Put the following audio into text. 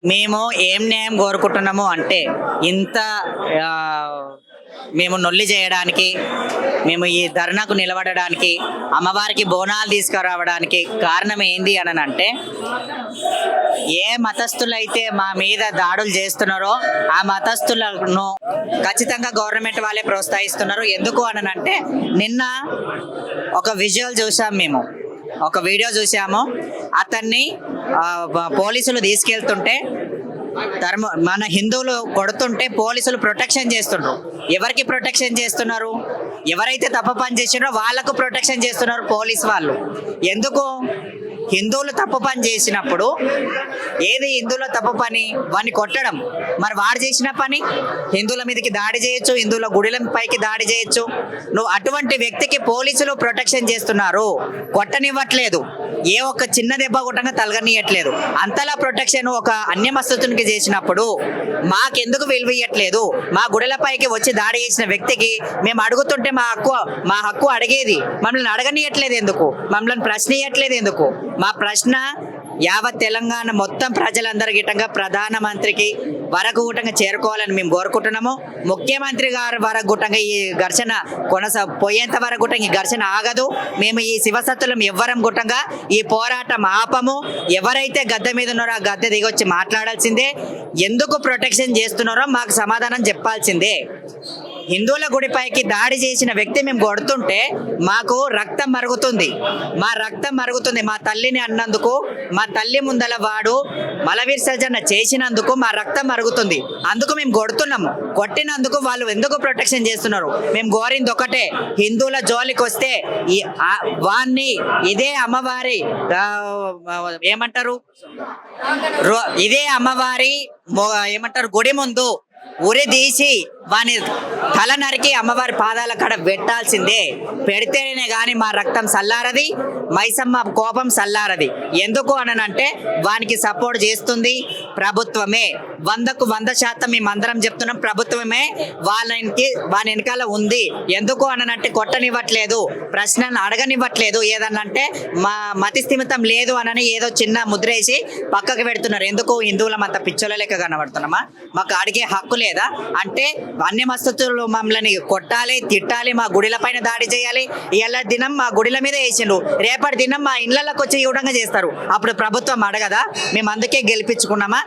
మేము ఏం న్యాయం కోరుకుంటున్నాము అంటే ఇంత ఆహ్, మేము నొల్లి చేయడానికి, మేము ఈ ధర్నాకు నిలబడడానికి, అమ్మవారికి బోనాలు తీసుకురావడానికి కారణం ఏంది అనంటే, ఏ మతస్థులైతే మా మీద దాడులు చేస్తున్నారో ఆ మతస్థులను ఖచ్చితంగా గవర్నమెంట్ వాళ్ళే ప్రోత్సహిస్తున్నారు. ఎందుకు అనంటే నిన్న ఒక విజువల్ చూసాం మేము. ఒక వీడియో చూసాము. అతన్ని పోలీసులు తీసుకెళ్తుంటే మన హిందువులు కొడుతుంటే పోలీసులు ప్రొటెక్షన్ చేస్తుండ్రు. ఎవరికి ప్రొటెక్షన్ చేస్తున్నారు? ఎవరైతే తప్పు పని చేసినారో వాళ్ళకు ప్రొటెక్షన్ చేస్తున్నారు పోలీస్ వాళ్ళు. ఎందుకు? హిందువులు తప్పు పని చేసినప్పుడు ఏది హిందువుల తప్పు పని? వాడిని కొట్టడం. మరి వాడు చేసిన పని హిందువుల మీదకి దాడి చేయొచ్చు, హిందువుల గుడిల పైకి దాడి చేయొచ్చు. నువ్వు అటువంటి వ్యక్తికి పోలీసులు ప్రొటెక్షన్ చేస్తున్నారు, కొట్టనివ్వట్లేదు. ఏ ఒక్క చిన్న దెబ్బ కొట్టగా తలగనియట్లేదు. అంతలా ప్రొటెక్షన్ ఒక అన్యమస్తునికి చేసినప్పుడు మాకెందుకు విలువ ఇయ్యట్లేదు? మా గుడిల పైకి వచ్చి దాడి చేసిన వ్యక్తికి మేము అడుగుతుంటే మా హక్కు అడిగేది మమ్మల్ని అడగనియట్లేదు ఎందుకు? మమ్మల్ని ప్రశ్నియట్లేదు ఎందుకు? మా ప్రశ్న యావత్ తెలంగాణ మొత్తం ప్రజలందరి గిట్టంగా ప్రధానమంత్రికి వరకు గుట్టంగా చేరుకోవాలని మేము కోరుకుంటున్నాము. ముఖ్యమంత్రి గారి వరకు గుట్టంగా ఈ ఘర్షణ పోయేంత వరకు గుట్టంగా ఈ ఘర్షణ ఆగదు. మేము ఈ శివసత్తులం ఎవ్వరం గుట్టంగా ఈ పోరాటం ఆపము. ఎవరైతే గద్దె మీద ఉన్నారో ఆ గద్దె దిగొచ్చి మాట్లాడాల్సిందే. ఎందుకు ప్రొటెక్షన్ చేస్తున్నారో మాకు సమాధానం చెప్పాల్సిందే. హిందువుల గుడిపైకి దాడి చేసిన వ్యక్తి మేము కొడుతుంటే మాకు రక్తం మరుగుతుంది. మా రక్తం మరుగుతుంది. మా తల్లిని అన్నందుకు, మా తల్లి ముందల వాడు మల విసర్జన చేసినందుకు మా రక్తం మరుగుతుంది. అందుకు మేము కొడుతున్నాం. కొట్టినందుకు వాళ్ళు ఎందుకు ప్రొటెక్షన్ చేస్తున్నారు? మేము కోరింది ఒకటే, హిందువుల జోలికి వస్తే వాన్ని ఇదే అమ్మవారి ఏమంటారు, ఇదే అమ్మవారి ఏమంటారు గుడి ముందు ఉరి తీసి వాని తల నరికి అమ్మవారి పాదాల కాడ పెట్టాల్సిందే. పెడితేనే కానీ మా రక్తం సల్లారది, మైసమ్మ కోపం సల్లారది. ఎందుకు అనంటే వానికి సపోర్ట్ చేస్తుంది ప్రభుత్వమే. 100కు 100% మేమందరం చెప్తున్నాం, ప్రభుత్వమే వాని వెనకాల ఉంది. ఎందుకు అనంటే కొట్టనివ్వట్లేదు, ప్రశ్నలు అడగనివ్వట్లేదు. ఏదనంటే మా మతి స్థిమితం లేదు అనని ఏదో చిన్న ముద్రేసి పక్కకు పెడుతున్నారు. ఎందుకు? హిందువుల మత పిచ్చోల లెక్క కనబడుతున్నామా? మాకు అడిగే హక్కు లేదా? అంటే అన్య మస్తతులు మమ్మల్ని కొట్టాలి, తిట్టాలి, మా గుడిల పైన దాడి చేయాలి. ఇలా దినం మా గుడిల మీద వేసిండ్రు, రేపటి దినం మా ఇళ్లలోకి వచ్చి ఇవ్వడంగా చేస్తారు. అప్పుడు ప్రభుత్వం అడగదా? మేము అందుకే గెలిపించుకున్నామా?